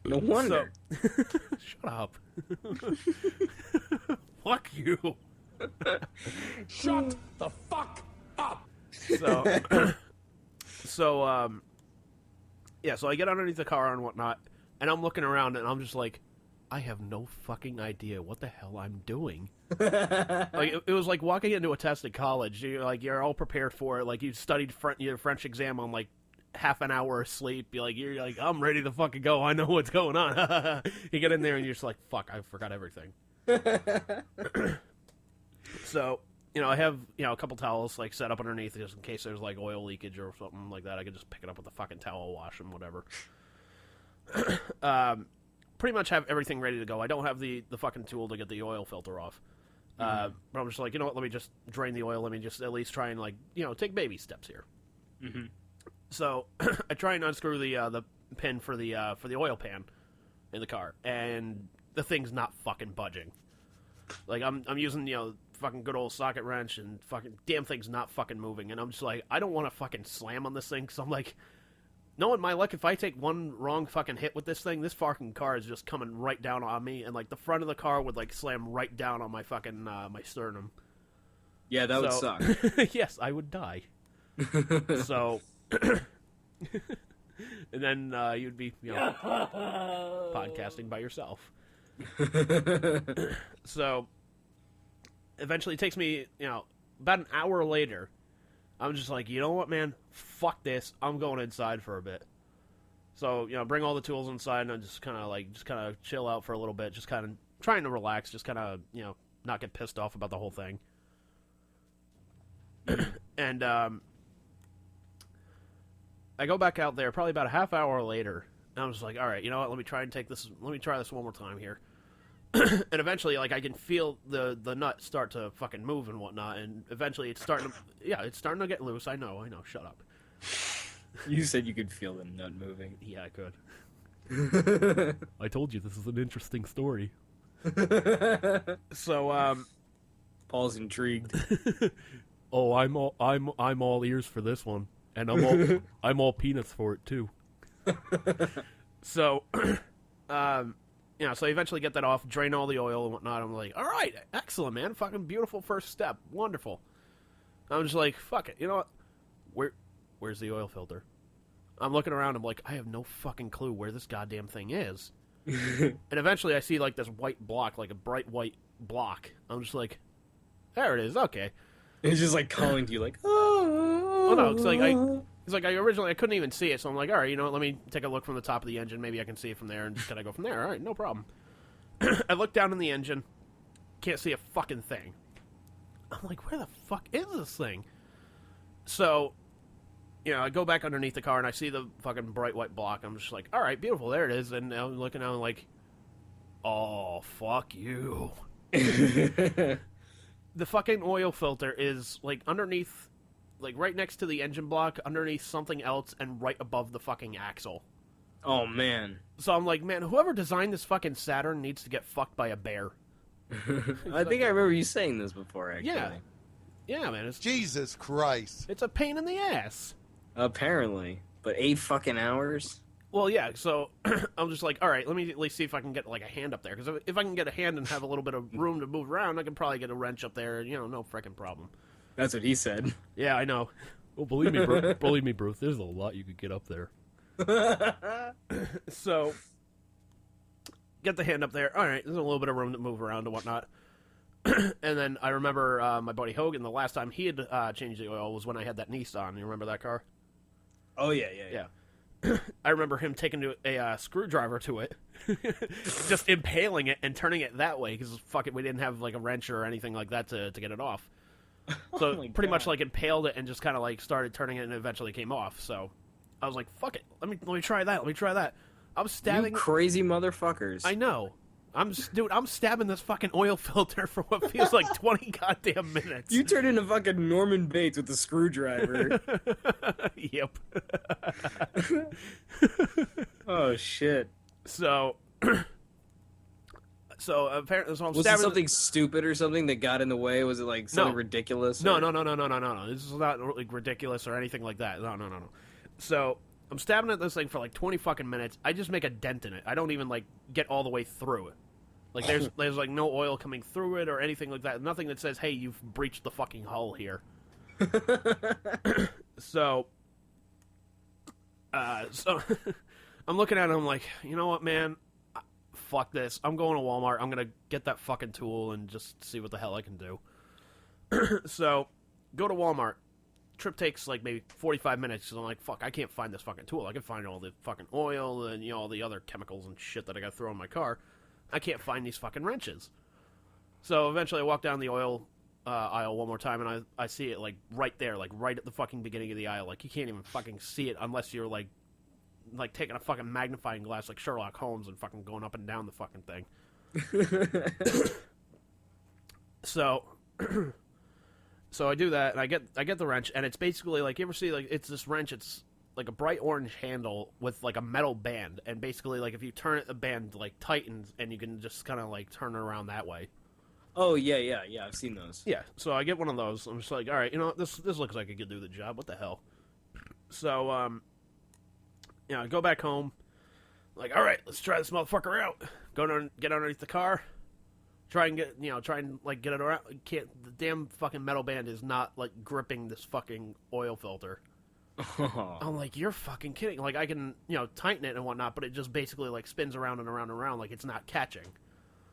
No wonder. Shut up. Fuck you. Shut the fuck up. So I get underneath the car and whatnot, and I'm looking around, and I'm just like, I have no fucking idea what the hell I'm doing. Like it was like walking into a test at college. You're all prepared for it. Like you studied your French exam on like half an hour of sleep. You're like, I'm ready to fucking go. I know what's going on. You get in there and you're just like, fuck, I forgot everything. So, I have, a couple towels like set up underneath just in case there's like oil leakage or something like that. I could just pick it up with a fucking towel, wash and whatever. Pretty much have everything ready to go. I don't have the fucking tool to get the oil filter off. But I'm just like, you know what, let me just drain the oil. Let me just at least try and take baby steps here. Mm-hmm. So I try and unscrew the pin for the oil pan in the car, and the thing's not fucking budging. Like I'm using fucking good old socket wrench, and fucking damn thing's not fucking moving. And I'm just like, I don't want to fucking slam on this thing. So I'm like, knowing my luck, if I take one wrong fucking hit with this thing, this fucking car is just coming right down on me, and like the front of the car would like slam right down on my fucking my sternum. Yeah, that would suck. Yes, I would die. So. And then you'd be, podcasting by yourself. So, eventually it takes me, about an hour later, I'm just like, you know what, man? Fuck this. I'm going inside for a bit. So, bring all the tools inside and just kind of chill out for a little bit. Just kind of trying to relax. Just kind of, not get pissed off about the whole thing. And, I go back out there probably about a half hour later, and I'm just like, all right, you know what, let me try this one more time here. And eventually, like, I can feel the nut start to fucking move and whatnot, and eventually it's starting to get loose. I know, shut up. You said you could feel the nut moving. Yeah, I could. I told you this is an interesting story. So, Paul's intrigued. Oh, I'm all ears for this one. And I'm all peanuts for it too. So, so I eventually get that off, drain all the oil and whatnot. I'm like, all right, excellent, man, fucking beautiful first step, wonderful. I'm just like, fuck it, you know what? Where's the oil filter? I'm looking around. I'm like, I have no fucking clue where this goddamn thing is. And eventually, I see like this white block, like a bright white block. I'm just like, there it is. Okay. It's just like calling to you, like, oh. Oh no, it's like I originally couldn't even see it, so I'm like, all right, you know what, let me take a look from the top of the engine, maybe I can see it from there, and just kind of go from there. All right, no problem. I look down in the engine, can't see a fucking thing. I'm like, where the fuck is this thing? So, I go back underneath the car, and I see the fucking bright white block. I'm just like, all right, beautiful, there it is. And I'm looking out, like, oh, fuck you. The fucking oil filter is, like, underneath, like, right next to the engine block, underneath something else, and right above the fucking axle. Oh, man. So I'm like, man, whoever designed this fucking Saturn needs to get fucked by a bear. I think I remember you saying this before, actually. Yeah, man. It's, Jesus Christ. It's a pain in the ass. Apparently. But 8 fucking hours? Well, yeah, so I'm just like, all right, let me at least see if I can get, like, a hand up there. Because if I can get a hand and have a little bit of room to move around, I can probably get a wrench up there, and, no frickin' problem. That's what he said. Yeah, I know. Well, believe me, Bruce, there's a lot you could get up there. So, get the hand up there. All right, there's a little bit of room to move around and whatnot. And then I remember my buddy Hogan, the last time he had changed the oil was when I had that Nissan. You remember that car? Oh, yeah. I remember him taking a screwdriver to it, just impaling it and turning it that way, because fuck it, we didn't have like a wrench or anything like that to get it off. So pretty much like impaled it and just kind of like started turning it and eventually came off. So I was like, fuck it, let me try that. I was stabbing. You crazy motherfuckers. I know. I'm stabbing this fucking oil filter for what feels like 20 goddamn minutes. You turned into fucking Norman Bates with the screwdriver. Yep. Oh, shit. So apparently, so was it something stupid or something that got in the way? Was it like something ridiculous? No. This is not like ridiculous or anything like that. No. So I'm stabbing at this thing for like 20 fucking minutes. I just make a dent in it. I don't even like get all the way through it. Like there's like no oil coming through it or anything like that. Nothing that says, "Hey, you've breached the fucking hull here." So I'm looking at it. I'm like, you know what, man? Fuck this. I'm going to Walmart. I'm gonna get that fucking tool and just see what the hell I can do. So go to Walmart. Trip takes like maybe 45 minutes, so I'm like, fuck, I can't find this fucking tool. I can find all the fucking oil and, you know, all the other chemicals and shit that I gotta throw in my car. I can't find these fucking wrenches. So eventually I walk down the oil aisle one more time, and I see it like right there, like right at the fucking beginning of the aisle. Like you can't even fucking see it unless you're like taking a fucking magnifying glass like Sherlock Holmes and fucking going up and down the fucking thing. So I do that, and I get the wrench, and it's basically like, you ever see, like, it's this wrench, it's like a bright orange handle with like a metal band, and basically like if you turn it, the band like tightens, and you can just kind of like turn it around that way. Oh yeah, I've seen those. Yeah, so I get one of those. I'm just like, all right, you know what, this looks like it could do the job. What the hell? So you know, I go back home, like, all right, let's try this motherfucker out. Get underneath the car. Try and get it around. The damn fucking metal band is not, like, gripping this fucking oil filter. Oh. I'm like, you're fucking kidding. Like, I can, you know, tighten it and whatnot, but it just basically, like, spins around and around and around like it's not catching.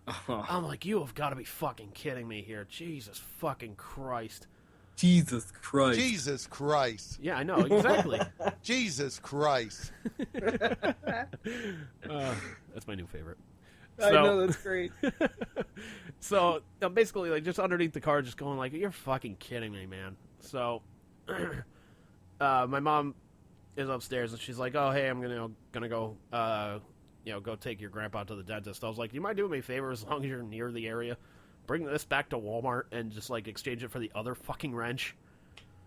Oh. I'm like, you have got to be fucking kidding me here. Jesus fucking Christ. Jesus Christ. Jesus Christ. Yeah, I know, exactly. Jesus Christ. That's my new favorite. I know, that's great. So, basically, like, just underneath the car, just going like, you're fucking kidding me, man. So, my mom is upstairs, and she's like, oh, hey, I'm gonna go, go take your grandpa to the dentist. I was like, do you mind doing me a favor as long as you're near the area? Bring this back to Walmart and just, like, exchange it for the other fucking wrench.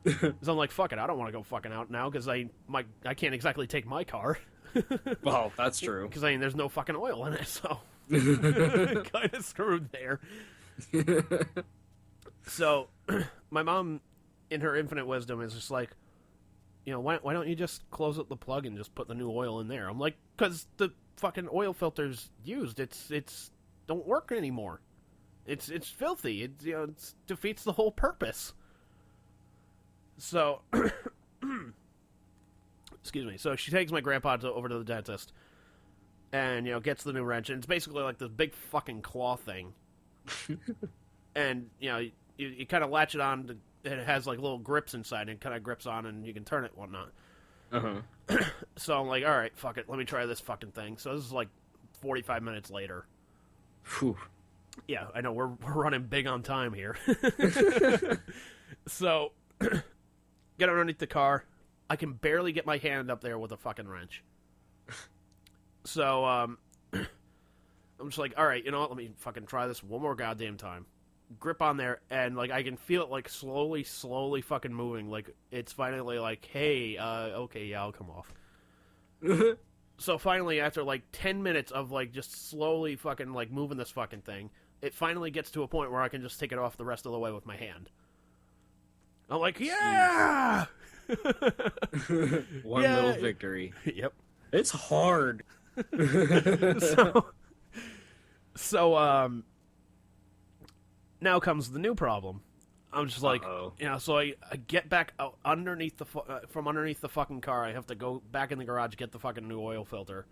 Because I'm like, fuck it, I don't want to go fucking out now, because I can't exactly take my car. Well, that's true. Because, I mean, there's no fucking oil in it, so... kind of screwed there. So, my mom, in her infinite wisdom, is just like, you know, why don't you just close up the plug and just put the new oil in there? I'm like, because the fucking oil filter's used. It's don't work anymore. It's filthy. It, you know, it defeats the whole purpose. So, excuse me. So she takes my grandpa over to the dentist. And, you know, gets the new wrench, and it's basically like this big fucking claw thing. And, you know, you kind of latch it on, and it has, like, little grips inside, and it kind of grips on, and you can turn it and whatnot. Uh-huh. So I'm like, all right, fuck it, let me try this fucking thing. So this is, like, 45 minutes later. Whew. Yeah, I know, we're running big on time here. So, get underneath the car. I can barely get my hand up there with a fucking wrench. So, I'm just like, all right, you know what, let me fucking try this one more goddamn time. Grip on there, and, like, I can feel it, like, slowly fucking moving. Like, it's finally like, hey, okay, yeah, I'll come off. So finally, after, like, 10 minutes of, like, just slowly fucking, like, moving this fucking thing, it finally gets to a point where I can just take it off the rest of the way with my hand. I'm like, yeah! One little victory. Yep. It's hard. So, now comes the new problem. I'm just like, you know, so I get back out underneath from underneath the fucking car. I have to go back in the garage, get the fucking new oil filter,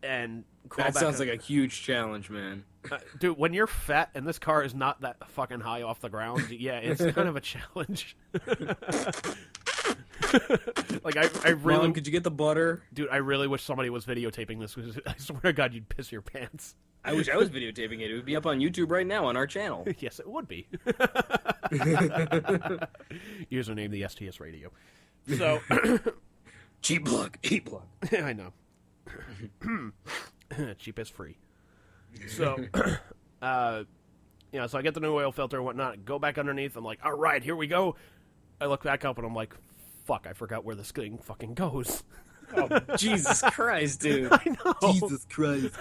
and crawl that back sounds like a huge challenge, man. Dude, when you're fat and this car is not that fucking high off the ground, yeah, it's kind of a challenge. Like, I really... Mom, could you get the butter? Dude, I really wish somebody was videotaping this. I swear to God, you'd piss your pants. I wish I was videotaping it. It would be up on YouTube right now on our channel. Yes, it would be. Username, the STS Radio. So... Cheap plug. I know. Cheap is free. So, you know, so I get the new oil filter and whatnot, go back underneath, I'm like, all right, here we go. I look back up and I'm like, fuck, I forgot where this thing fucking goes. Oh, Jesus Christ, dude. I know. Jesus Christ.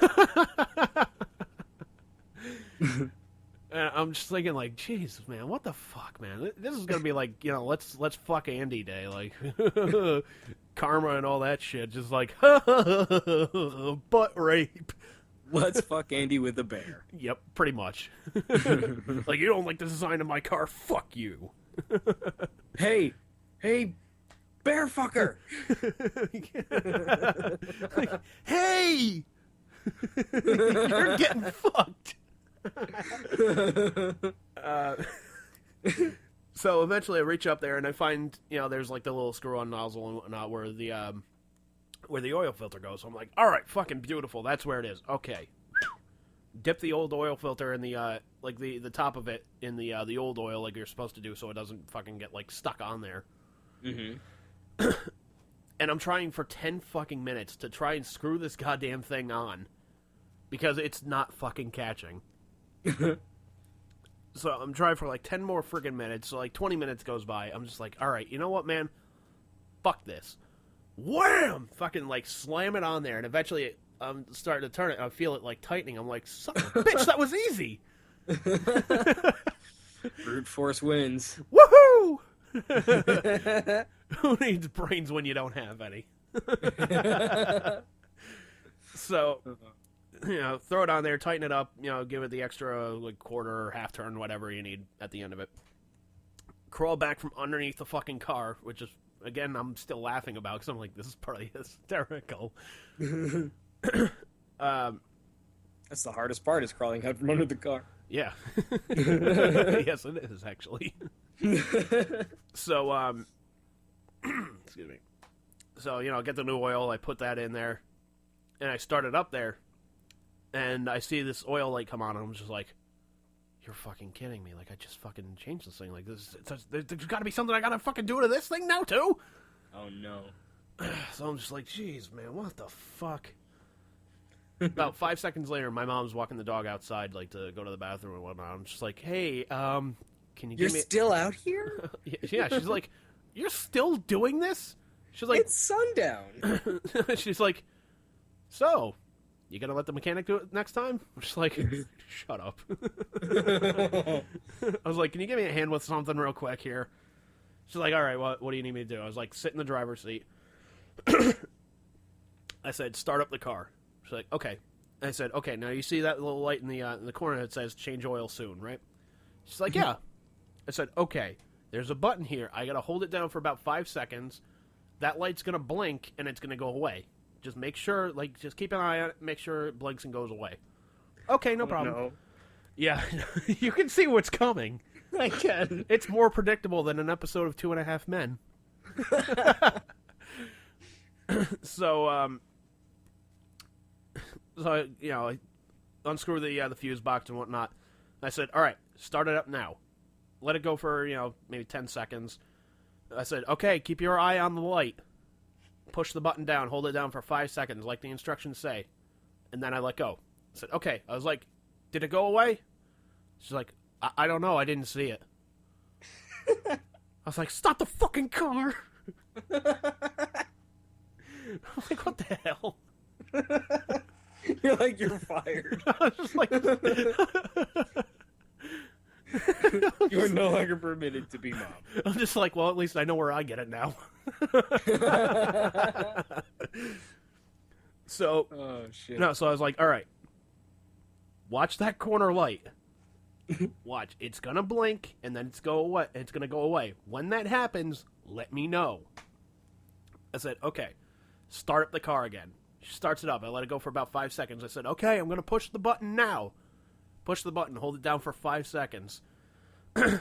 And I'm just thinking, like, Jesus, man, what the fuck, man? This is gonna be like, you know, let's fuck Andy day, like, karma and all that shit. Just like, butt rape. Let's fuck Andy with a bear. Yep, pretty much. Like, you don't like the design of my car? Fuck you. Hey, bear fucker. Like, hey! You're getting fucked. So eventually I reach up there and I find, there's like the little screw-on nozzle and whatnot where the oil filter goes. So I'm like, all right, fucking beautiful. That's where it is. Okay. Dip the old oil filter in the the top of it in the old oil like you're supposed to do so it doesn't fucking get like stuck on there. Mm-hmm. And I'm trying for 10 fucking minutes to try and screw this goddamn thing on because it's not fucking catching. So I'm trying for like 10 more friggin' minutes. So like 20 minutes goes by. I'm just like, all right, you know what, man? Fuck this. Wham! Fucking like slam it on there. And eventually I'm starting to turn it. I feel it like tightening. I'm like, son of a bitch, that was easy. Brute force wins. Woohoo! Who needs brains when you don't have any? So, throw it on there, tighten it up, give it the extra like quarter or half turn, whatever you need at the end of it. Crawl back from underneath the fucking car, which is, again, I'm still laughing about because I'm like, this is probably hysterical. That's the hardest part, is crawling out from under the car. Yeah. Yes, it is, actually. So, excuse me. So, get the new oil, I put that in there, and I start it up there, and I see this oil light come on, and I'm just like, you're fucking kidding me. Like, I just fucking changed this thing. Like, there's gotta be something I gotta fucking do to this thing now, too? Oh, no. So I'm just like, jeez, man, what the fuck? About 5 seconds later, my mom's walking the dog outside, like, to go to the bathroom and whatnot. I'm just like, hey, can you You're give me... still out here? Yeah, she's like, you're still doing this? She's like... It's sundown. She's like, so, you gonna let the mechanic do it next time? I'm just like, shut up. I was like, can you give me a hand with something real quick here? She's like, all right, what do you need me to do? I was like, sit in the driver's seat. I said, start up the car. She's like, okay. I said, okay, now you see that little light in the corner that says change oil soon, right? She's like, yeah. I said, okay, there's a button here. I gotta hold it down for about 5 seconds. That light's gonna blink, and it's gonna go away. Just make sure, just keep an eye on it, make sure it blinks and goes away. Okay, no problem. No. Yeah, you can see what's coming. I can. It's more predictable than an episode of 2.5 Men. So, I unscrew the fuse box and whatnot. I said, all right, start it up now. Let it go for, maybe 10 seconds. I said, okay, keep your eye on the light. Push the button down, hold it down for 5 seconds, like the instructions say. And then I let go. I said, okay. I was like, did it go away? She's like, I don't know, I didn't see it. I was like, stop the fucking car! I'm like, what the hell? You're like, you're fired. I was just like... You are no longer permitted to be mom. I'm just like, well, at least I know where I get it now. So, oh, shit. No, so I was like, all right, watch that corner light. Watch, it's gonna blink, and then it's gonna go away. When that happens, let me know. I said, okay, start up the car again. She starts it up. I let it go for about 5 seconds. I said, okay, I'm gonna push the button now. Push the button, hold it down for 5 seconds.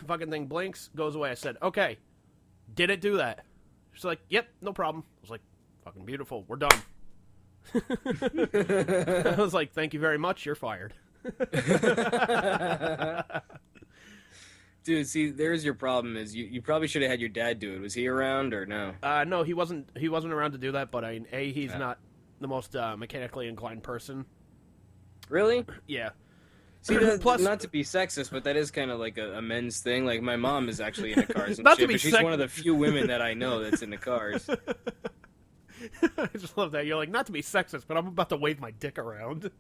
Fucking thing blinks, goes away. I said, okay, did it do that? She's like, yep, no problem. I was like, fucking beautiful, we're done. I was like, thank you very much, you're fired. Dude, see, there's your problem. Is you probably should have had your dad do it. Was he around or no? No, he wasn't around to do that. But he's not the most mechanically inclined person. Really? Yeah. See, plus, not to be sexist, but that is kind of like a men's thing. Like, my mom is actually into cars and not shit, to be but she's one of the few women that I know that's into cars. I just love that. You're like, not to be sexist, but I'm about to wave my dick around.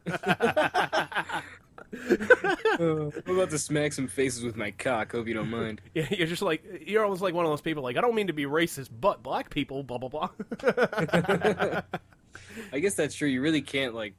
I'm about to smack some faces with my cock. Hope you don't mind. Yeah, you're almost like one of those people. Like, I don't mean to be racist, but black people, blah blah blah. I guess that's true. You really can't like